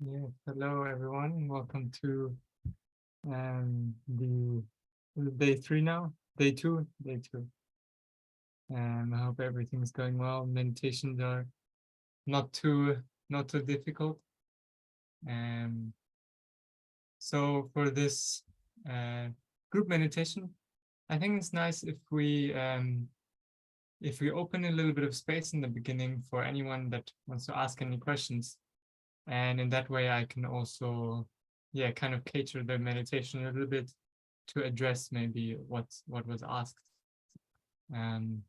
Yeah, hello everyone. Welcome to the day three now, day two. I hope everything's going well. Meditations are not too not too difficult. Um, so for this uh, group meditation, I think it's nice if we open a little bit of space in the beginning for anyone that wants to ask any questions, and in that way I can also kind of cater the meditation a little bit to address maybe what was asked. um,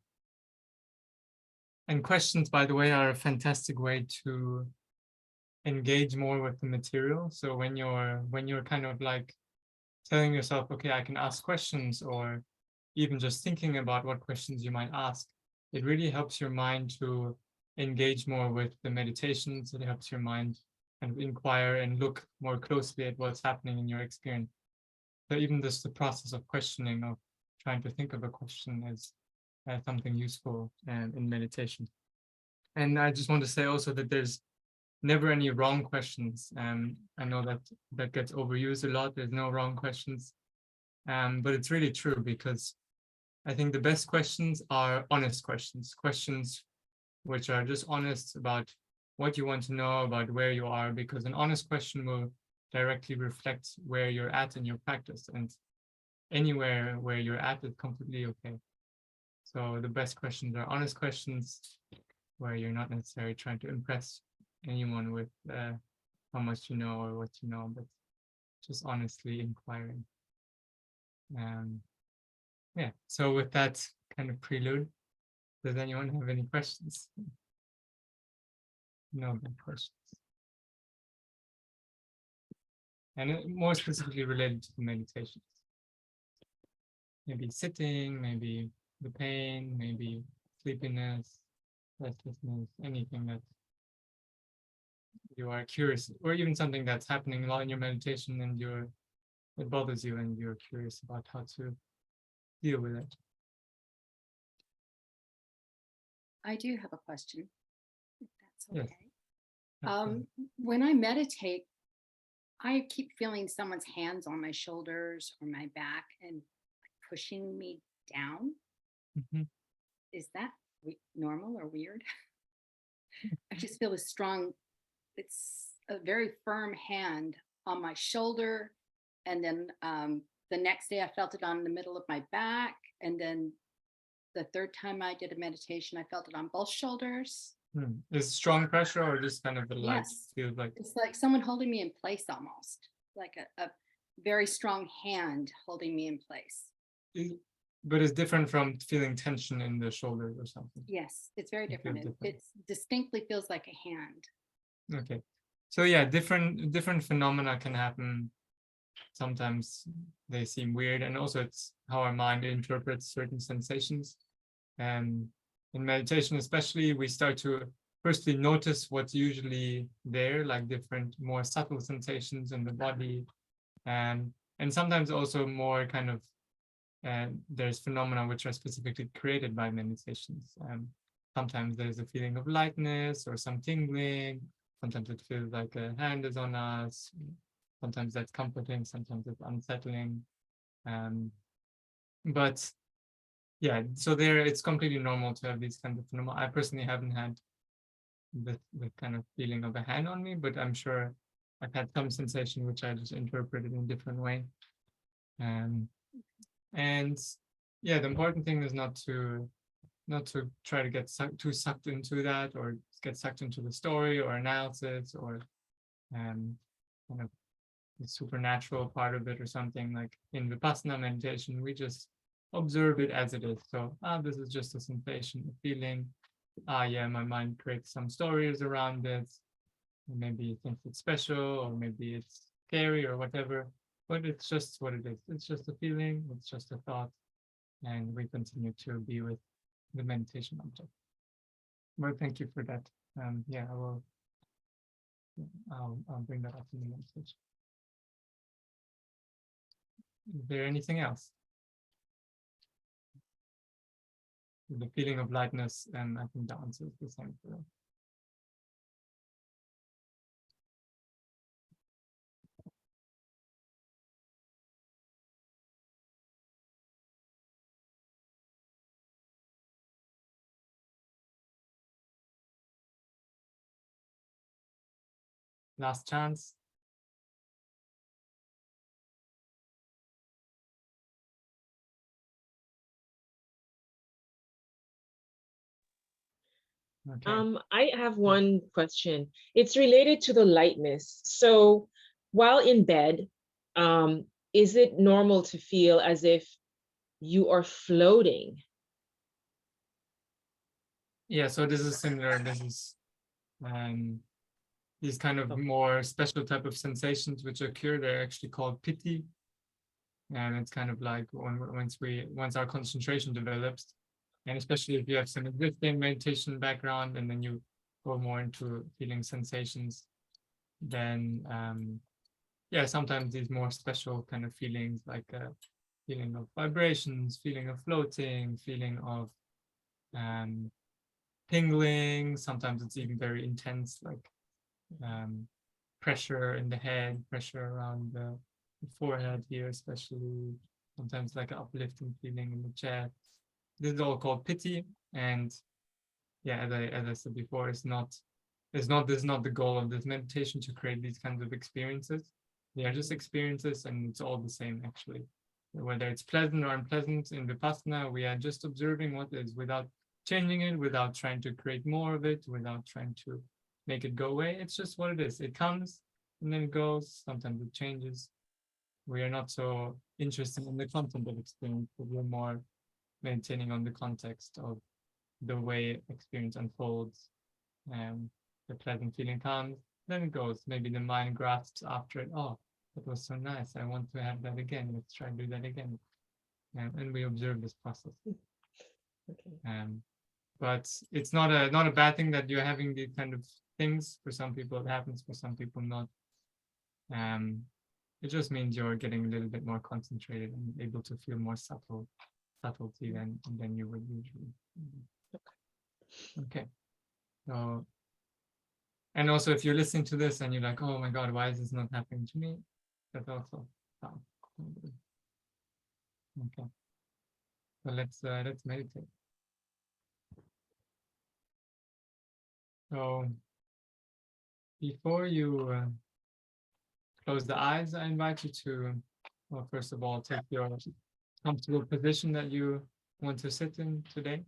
and questions, by the way, are a fantastic way to engage more with the material. So when you're kind of like telling yourself, okay, I can ask questions, or even just thinking about what questions you might ask, it really helps your mind to engage more with the meditations. It helps your mind kind of inquire and look more closely at what's happening in your experience. So even just the process of questioning, of trying to think of a question, is something useful in meditation. And I just want to say also that there's never any wrong questions. I know that that gets overused a lot. There's no wrong questions, but it's really true, because I think the best questions are honest questions, questions which are just honest about what you want to know, about where you are, because an honest question will directly reflect where you're at in your practice, and anywhere where you're at is completely okay. So the best questions are honest questions, where you're not necessarily trying to impress anyone with how much you know or what you know, but just honestly inquiring. Um, yeah. So with that kind of prelude, does anyone have any questions? No good questions. And more specifically related to the meditations. Maybe sitting, maybe the pain, maybe sleepiness, restlessness, anything that you are curious, or even something that's happening a lot in your meditation and it bothers you and you're curious about how to deal with it. I do have a question, if that's Yes. okay. When I meditate, I keep feeling someone's hands on my shoulders or my back and pushing me down. Mhm. Is that normal or weird? I just feel a strong, it's a very firm hand on my shoulder. And then the next day I felt it on the middle of my back. And then the third time I did a meditation, I felt it on both shoulders. Is strong pressure or just kind of a light Yes. feel like? It's like someone holding me in place almost, like a very strong hand holding me in place. But it's different from feeling tension in the shoulders or something. Yes, it's very It feels different. different. It distinctly feels like a hand. Okay. So yeah, different phenomena can happen. Sometimes they seem weird, and also it's how our mind interprets certain sensations. And in meditation, especially, we start to firstly notice what's usually there, like different, more subtle sensations in the body, and sometimes also more kind of there's phenomena which are specifically created by meditations. Sometimes there's a feeling of lightness or some tingling. Sometimes it feels like a hand is on us. Sometimes that's comforting. Sometimes it's unsettling. Um, but yeah, so there it's completely normal to have these kinds of phenomena. I personally haven't had the kind of feeling of a hand on me, but I'm sure I've had some sensation which I just interpreted in a different way. Um, and yeah, the important thing is not to try to get too sucked into that, or get sucked into the story or analysis, or kind of the supernatural part of it or something. Like in Vipassana meditation, we just observe it as it is. So, this is just a sensation, a feeling. Yeah, my mind creates some stories around it. Maybe it thinks it's special, or maybe it's scary or whatever. But it's just what it is. It's just a feeling. It's just a thought, and we continue to be with the meditation object. Well, thank you for that. Yeah, I'll bring that up in the message. Is there anything else? The feeling of lightness, and I think the answer is the same for that. last chance. Okay. I have one question. It's related to the lightness. So while in bed, is it normal to feel as if you are floating? Yeah, so this is similar. This is these kind of Okay. more special type of sensations which occur. They're actually called piti. And it's kind of like once our concentration develops, and especially if you have some existing meditation background and then you go more into feeling sensations, then yeah, sometimes these more special kind of feelings like feeling of vibrations, feeling of floating, feeling of tingling. Sometimes it's even very intense, like pressure in the head, pressure around the forehead here, especially. Sometimes like an uplifting feeling in the chest. This is all called piti, and yeah, as I said before, this is not the goal of this meditation to create these kinds of experiences. They are just experiences, and it's all the same actually. Whether it's pleasant or unpleasant in Vipassana, we are just observing what is without changing it, without trying to create more of it, without trying to make it go away. It's just what it is. It comes and then it goes. Sometimes it changes. We are not so interested in the content of experience, but we're more maintaining on the context of the way experience unfolds. And the pleasant feeling comes, then it goes. Maybe the mind grasps after it. Oh, that was so nice. I want to have that again. Let's try to do that again. And we observe this process. Okay. But it's not a bad thing that you're having these kind of things. For some people it happens, for some people not. It just means you're getting a little bit more concentrated and able to feel more subtlety than you would usually. Okay. So, and also if you're listening to this and you're like, oh my God, why is this not happening to me? That's also fine. Okay. So let's meditate. So before you close the eyes, I invite you to, well, first of all, take your comfortable position that you want to sit in today.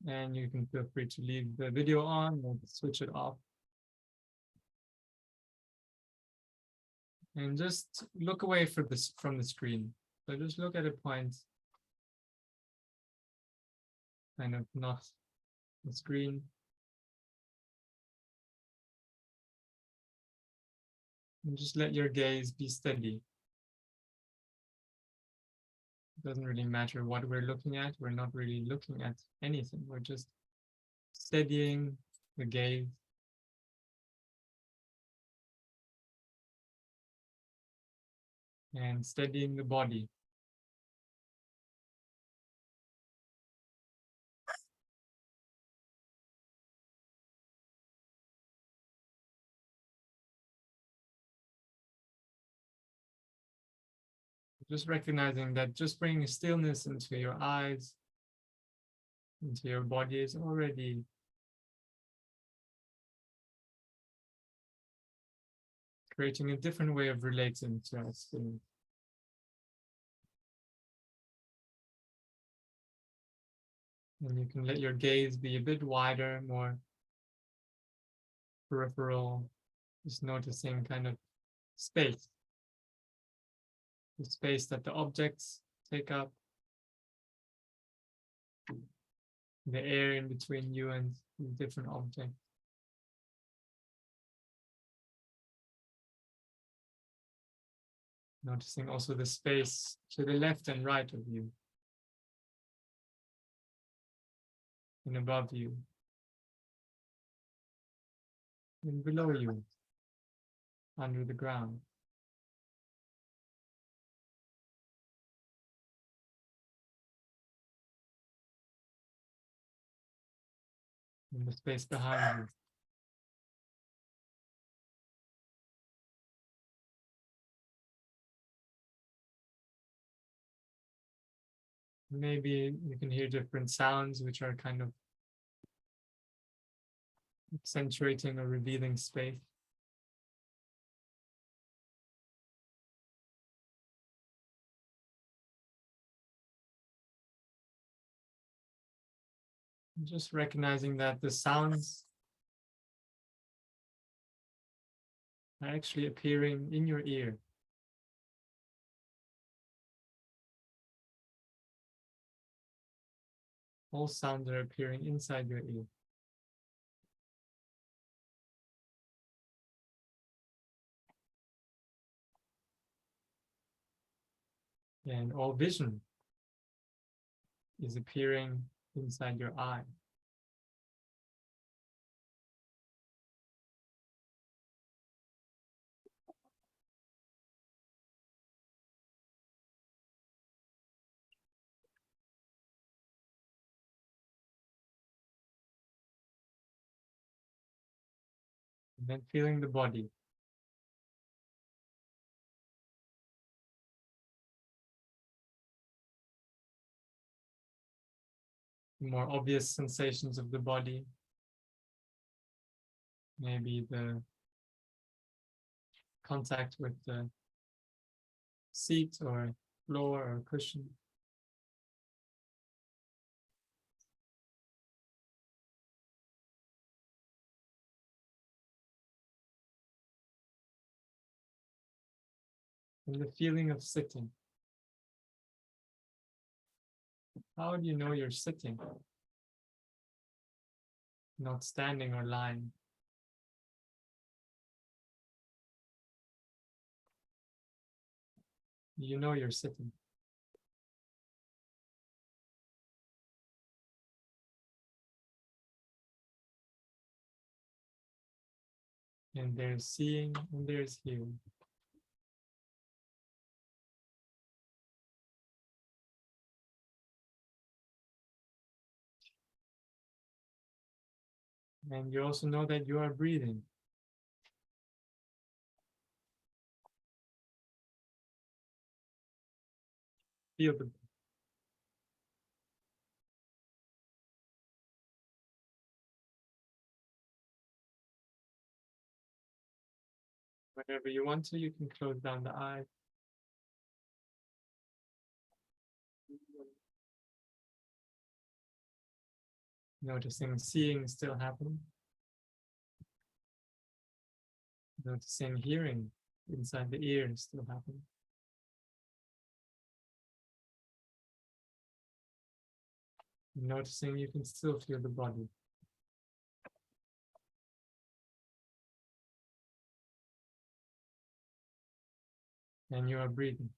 And you can feel free to leave the video on or switch it off. And just look away from the screen. So just look at a point, kind of not the screen. And just let your gaze be steady. It doesn't really matter what we're looking at. We're not really looking at anything. We're just steadying the gaze. And steadying the body. Just recognizing that just bringing stillness into your eyes, into your body is already creating a different way of relating to our stillness. And you can let your gaze be a bit wider, more peripheral, just noticing kind of space. The space that the objects take up, the air in between you and the different objects. Noticing also the space to the left and right of you, and above you, and below you, under the ground. And the space behind you. Maybe you can hear different sounds which are kind of accentuating or revealing space. Just recognizing that the sounds are actually appearing in your ear. All sounds are appearing inside your ear. And all vision is appearing inside your eye. And then feeling the body. The more obvious sensations of the body. Maybe the contact with the seat or floor or cushion. And the feeling of sitting. How do you know you're sitting? Not standing or lying. You know you're sitting. And there's seeing and there's hearing. And you also know that you are breathing. Feel the whenever you want to, you can close down the eye. Noticing seeing is still happening. Noticing hearing inside the ear is still happening. Noticing you can still feel the body. And you are breathing.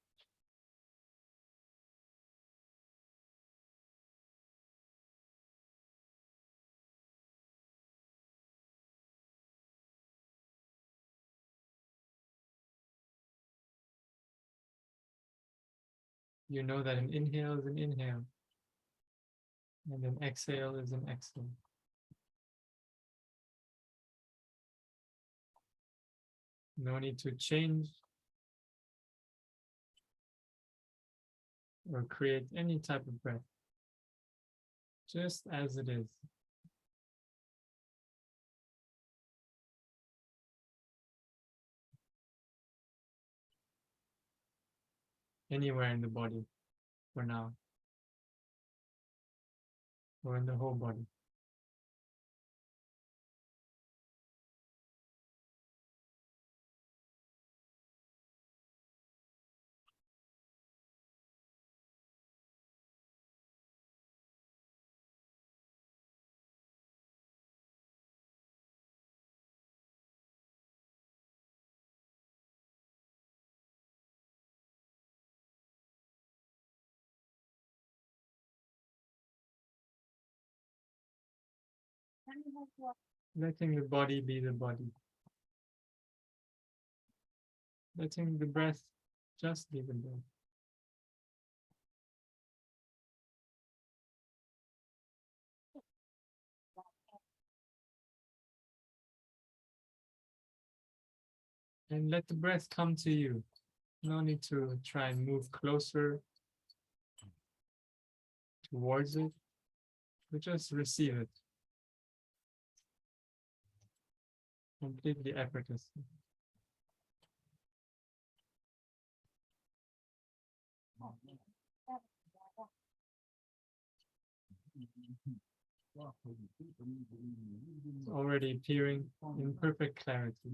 You know that an inhale is an inhale. And an exhale is an exhale. No need to change or create any type of breath. Just as it is. Anywhere in the body for now. Or in the whole body. Letting the body be the body. Letting the breath just be the breath. And let the breath come to you. No need to try and move closer towards it, but just receive it. completely effortless. It's already appearing in perfect clarity.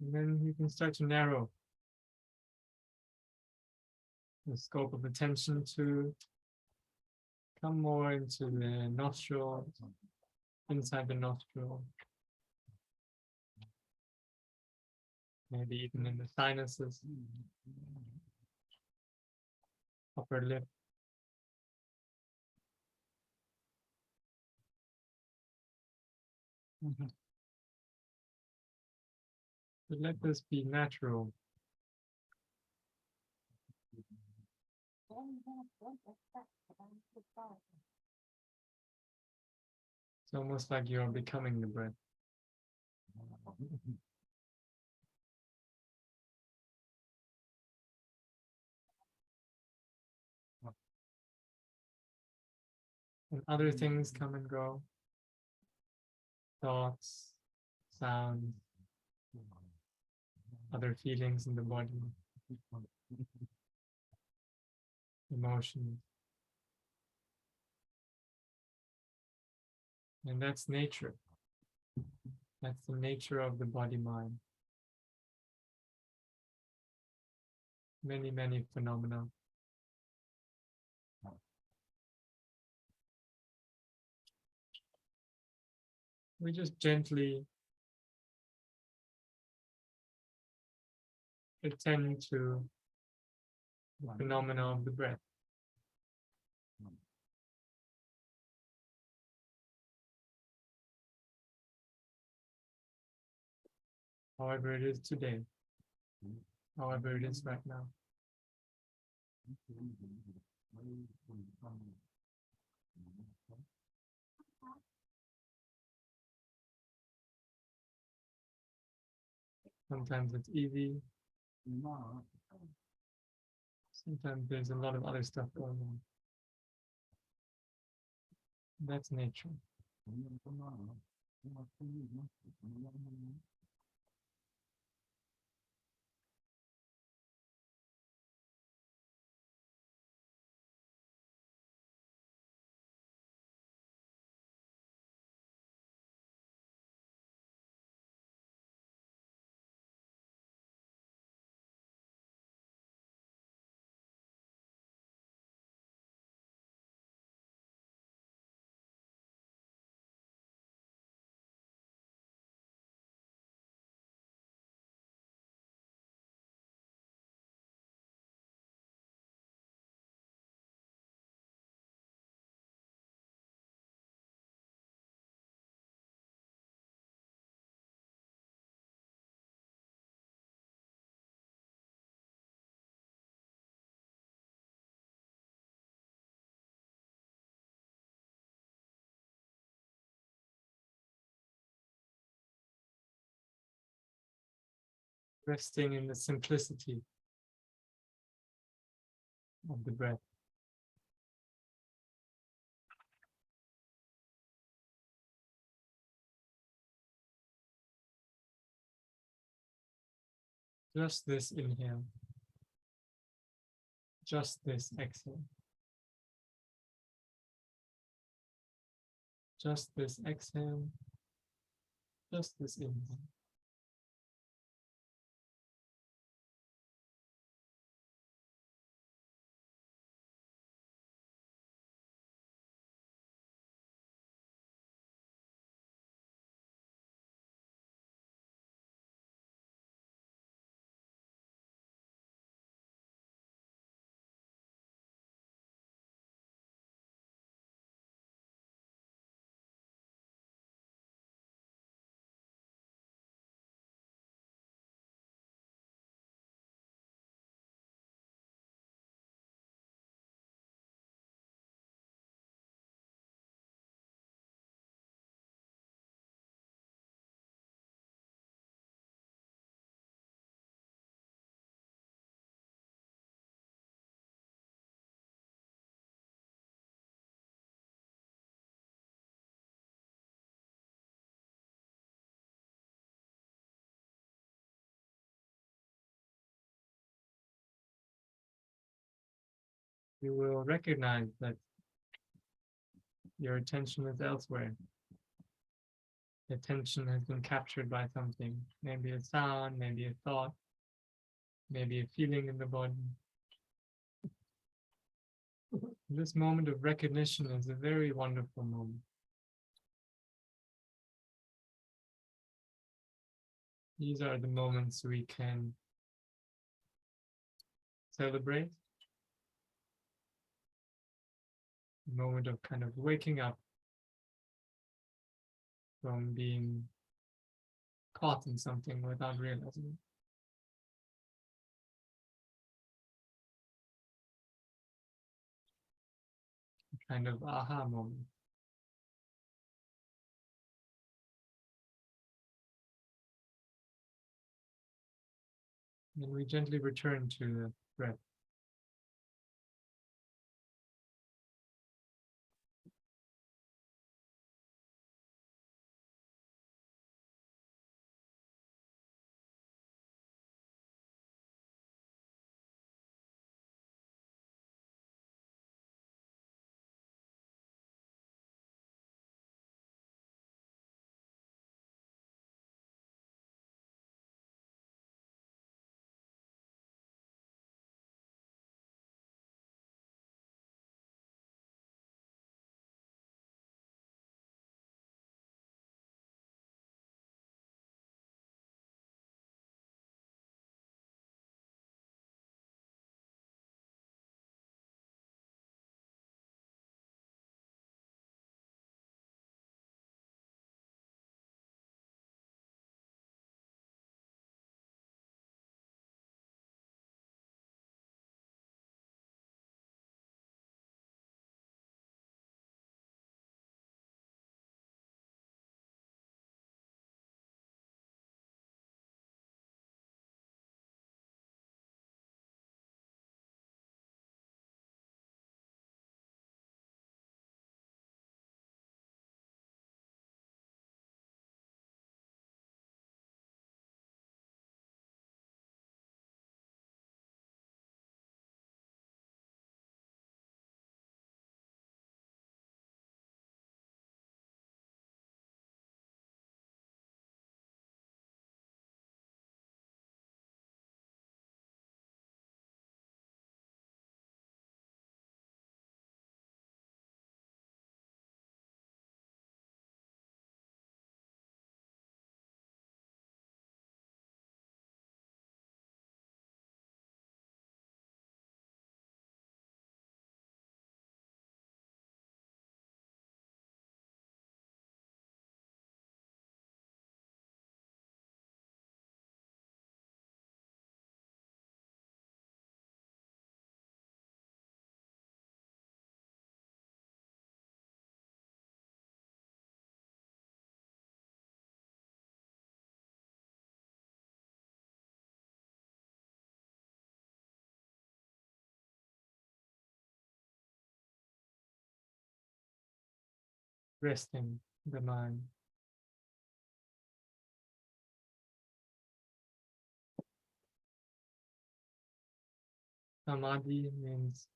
And then you can start to narrow the scope of attention to come more into the nostril, inside the nostril, maybe even in the sinuses, upper lip. But let this be natural. It's almost like you're becoming the breath. And other things come and go. Thoughts, sounds, other feelings in the body, emotions. And that's nature. That's the nature of the body mind. Many, many phenomena. We just gently attend to the phenomena of the breath. However it is today, however it is right now. Sometimes it's easy. Sometimes there's a lot of other stuff going on. That's nature. Resting in the simplicity of the breath. Just this inhale. Just this exhale. Just this exhale. Just this inhale. you will recognize that your attention is elsewhere. Attention has been captured by something, maybe a sound, maybe a thought, maybe a feeling in the body. This moment of recognition is a very wonderful moment. These are the moments we can celebrate. A moment of kind of waking up from being caught in something without realizing it. A kind of aha moment. And we gently return to the breath. Resting the mind. Samadhi means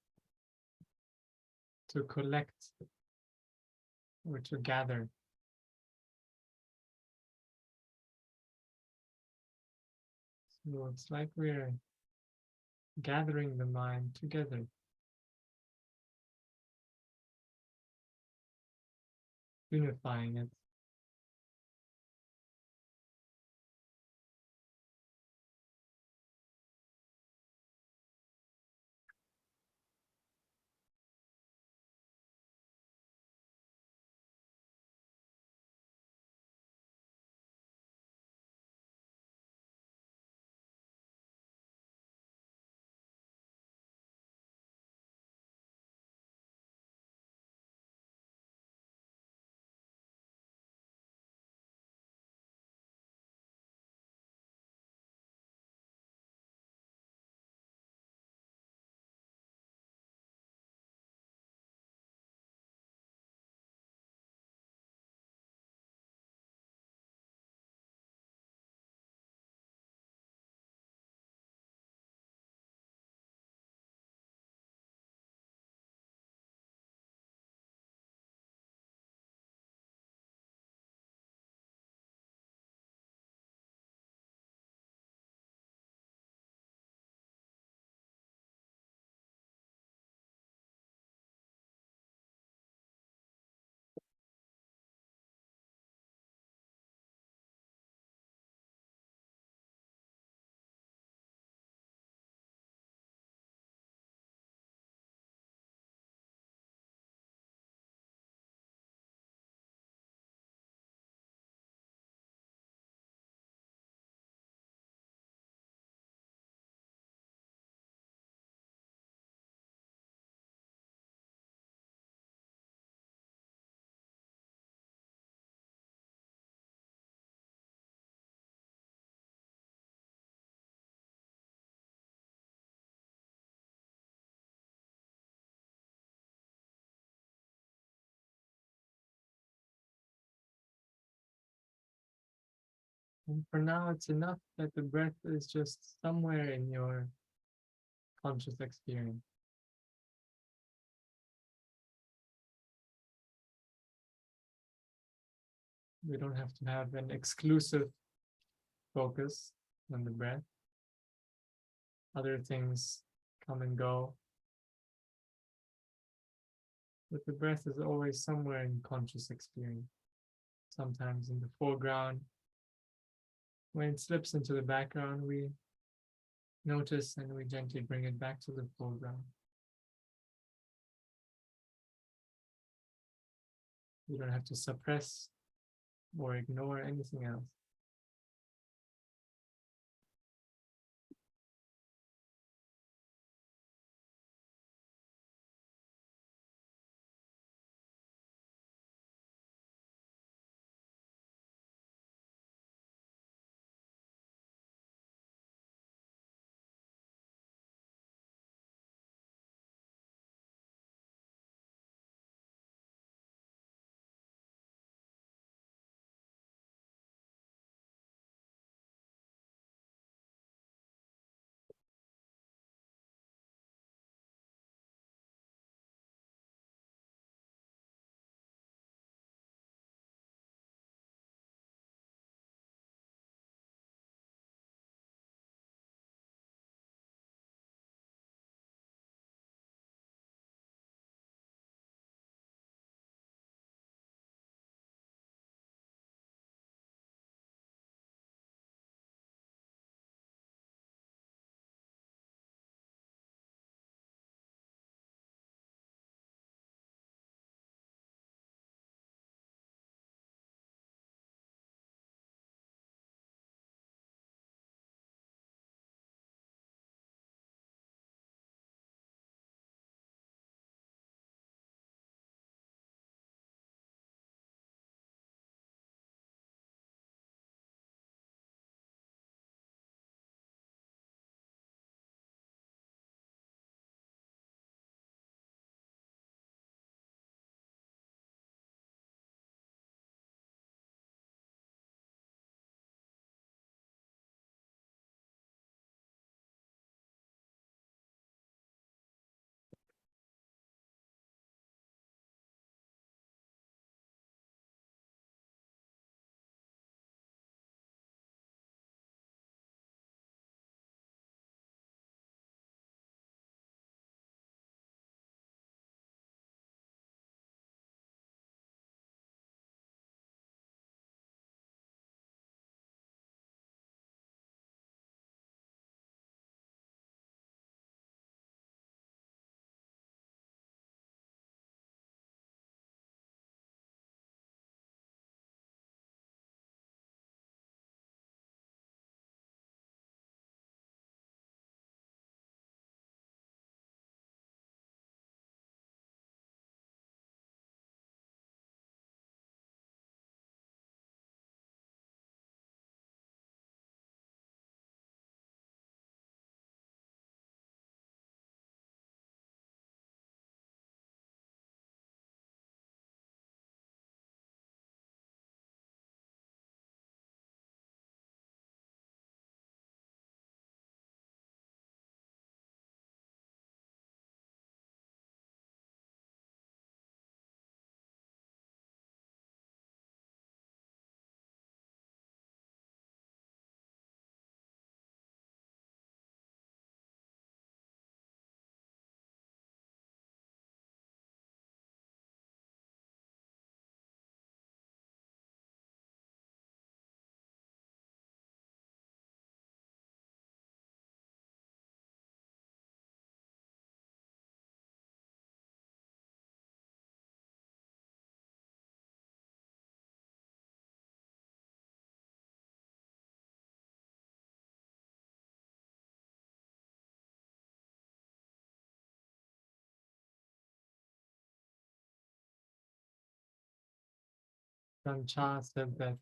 to collect or to gather. So it's like we're gathering the mind together, unifying it. And for now, it's enough that the breath is just somewhere in your conscious experience. We don't have to have an exclusive focus on the breath. Other things come and go. But the breath is always somewhere in conscious experience. Sometimes in the foreground. When it slips into the background, we notice and we gently bring it back to the foreground. You don't have to suppress or ignore anything else. Cha said that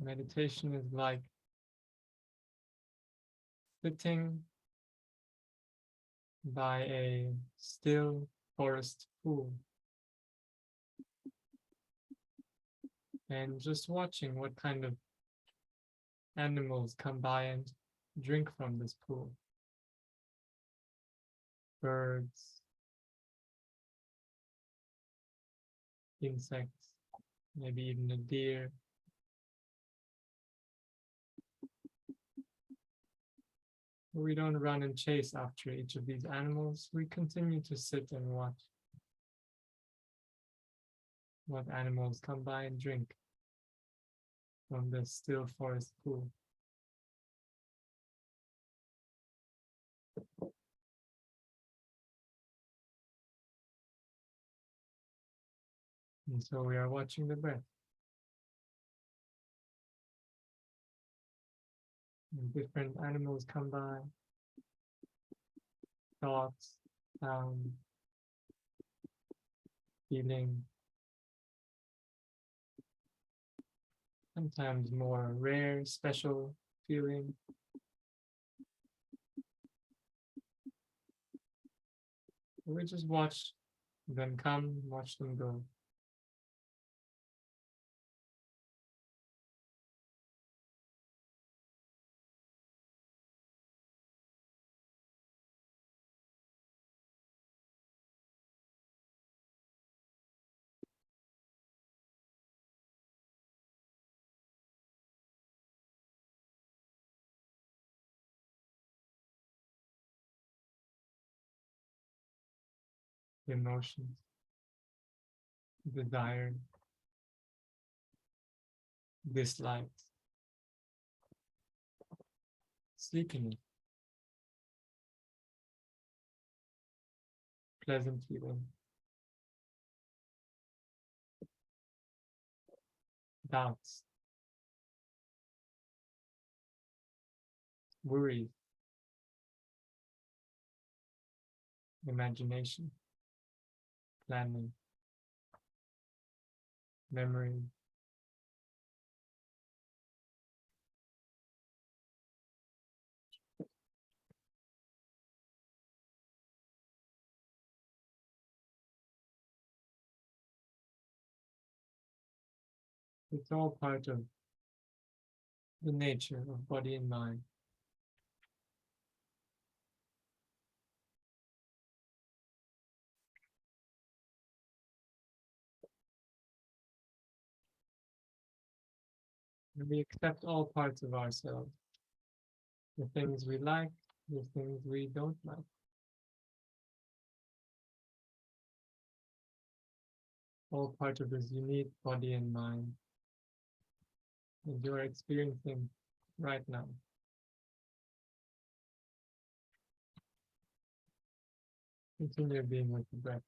meditation is like sitting by a still forest pool and just watching what kind of animals come by and drink from this pool. Birds, insects, maybe even a deer. We don't run and chase after each of these animals. We continue to sit and watch what animals come by and drink from the still forest pool. And so we are watching the breath. And different animals come by, thoughts, sound, feeling, sometimes more rare, special feeling. We just watch them come, watch them go. Emotions, desire, dislikes, sleepiness, pleasant feeling, doubts, worries, imagination, planning, memory. It's all part of the nature of body and mind. And we accept all parts of ourselves, the things we like, the things we don't like. All part of this unique body and mind that you are experiencing right now. Continue being with the breath.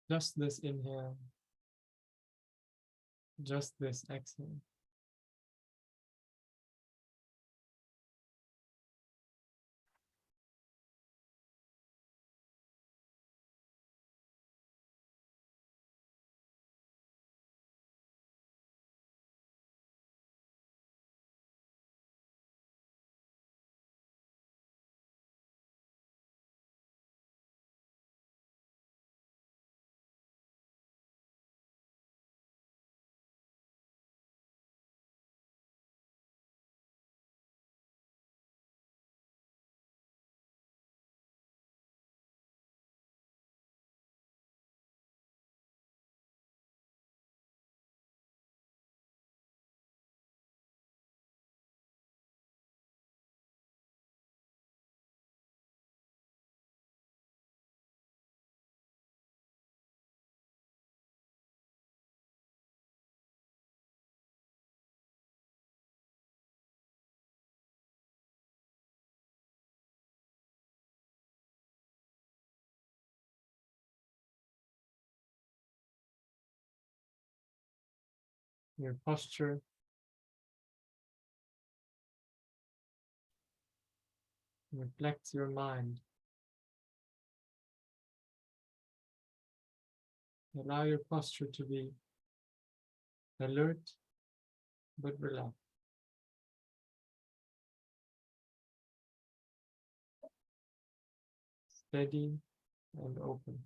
Just this inhale. Just this exhale. Your posture. Reflects your mind. Allow your posture to be alert but relaxed. Steady and open.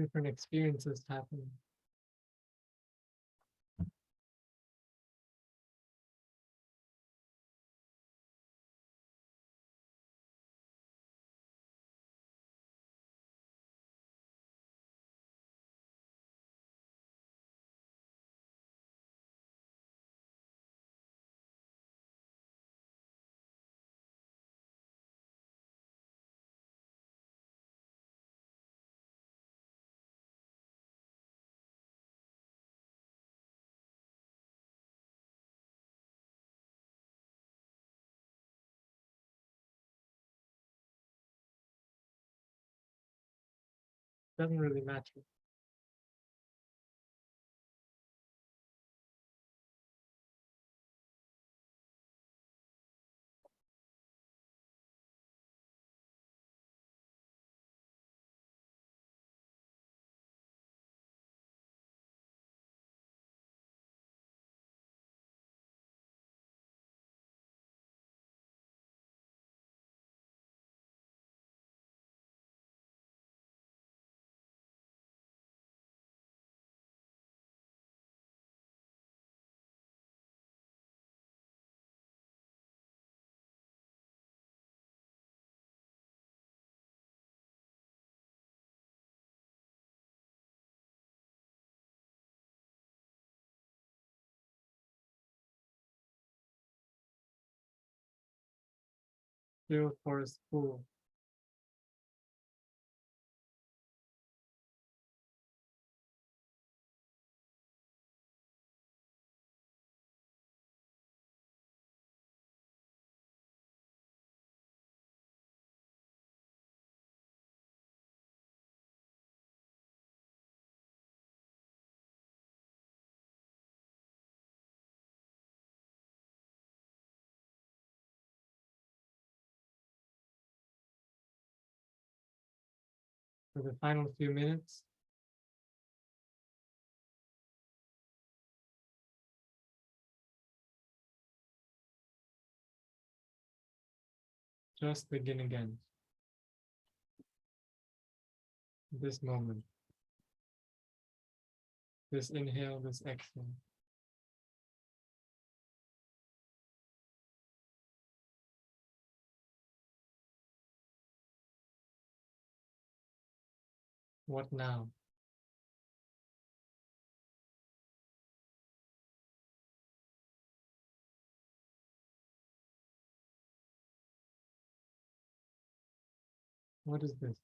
different experiences happen. Doesn't really matter. Still forest pool. For the final few minutes, just begin again. This moment. This inhale, this exhale. What now? What is this?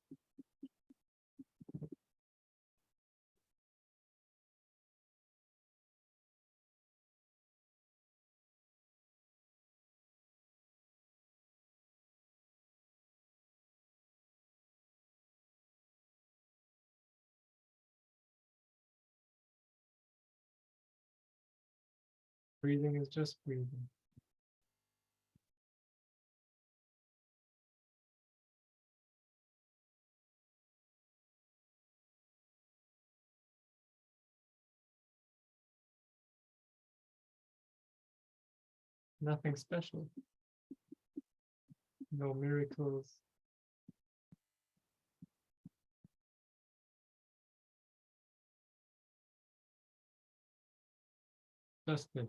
Breathing is just breathing. Nothing special. No miracles. Just this.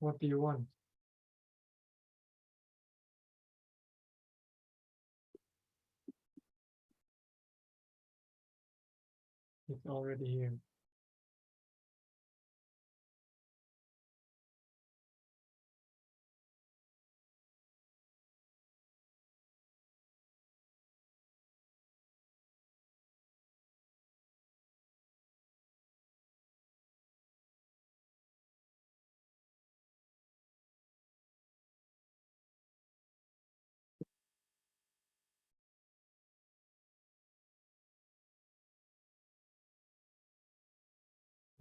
What do you want? It's already here.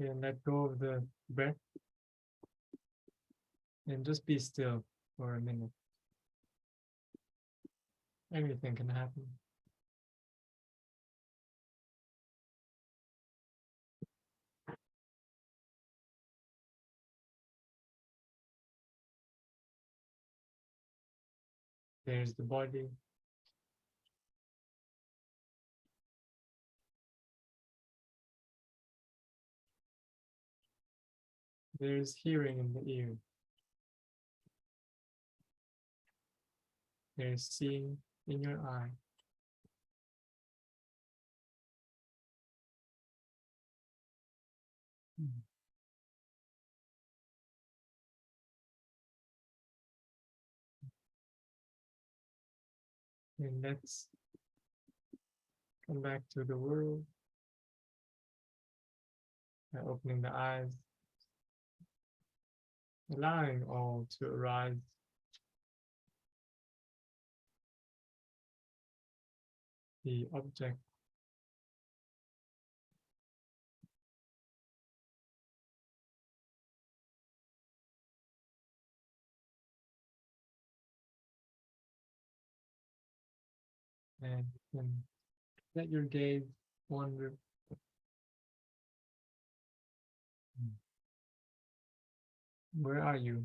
Okay, and let go of the breath. And just be still for a minute. Anything can happen. There's the body. There's hearing in the ear. There's seeing in your eye. And let's come back to the world by opening the eyes, allowing all to arise. The object, and you can let your gaze wander. Where are you?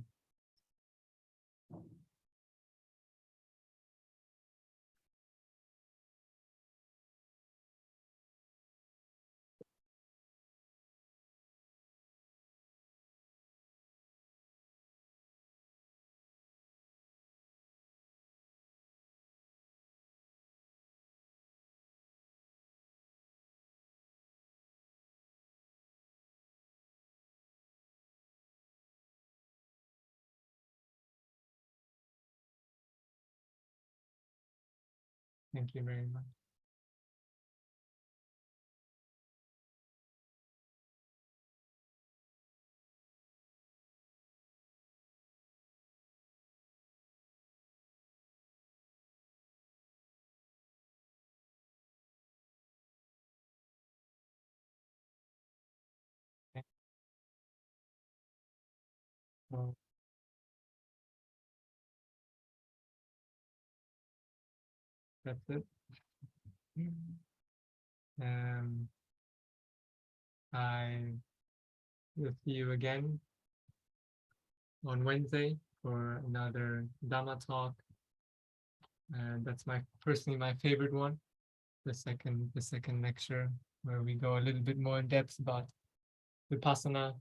Thank you very much. So, that's it. I will see you again on Wednesday for another Dhamma talk. And that's personally my favorite one. The second lecture, where we go a little bit more in depth about Vipassana,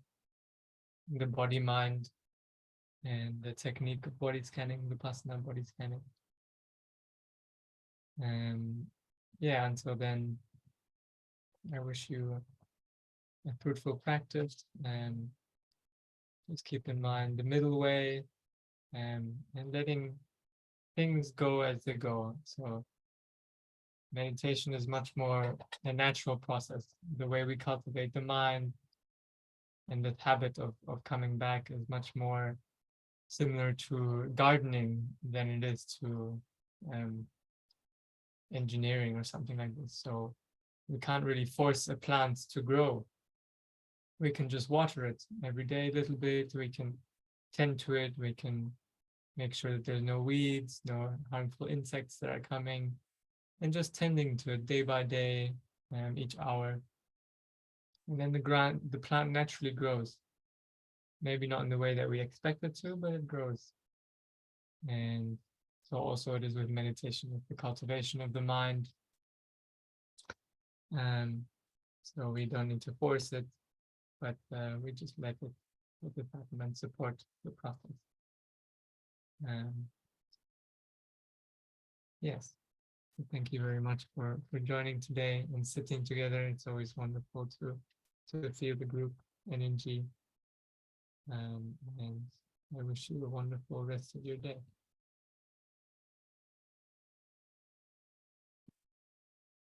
the body mind, and the technique of body scanning, Vipassana body scanning. Yeah, until then, I wish you a fruitful practice, and just keep in mind the middle way, and letting things go as they go. So meditation is much more a natural process. The way we cultivate the mind and the habit of coming back is much more similar to gardening than it is to engineering or something like this. So we can't really force a plant to grow. We can just water it every day a little bit. We can tend to it. We can make sure that there's no weeds, no harmful insects that are coming, and just tending to it day by day, each hour. And then the plant naturally grows. Maybe not in the way that we expect it to, but it grows. And so also it is with meditation, with the cultivation of the mind. So we don't need to force it, but we just let it happen and support the process. Yes, thank you very much for joining today and sitting together. It's always wonderful to feel the group energy. And I wish you a wonderful rest of your day.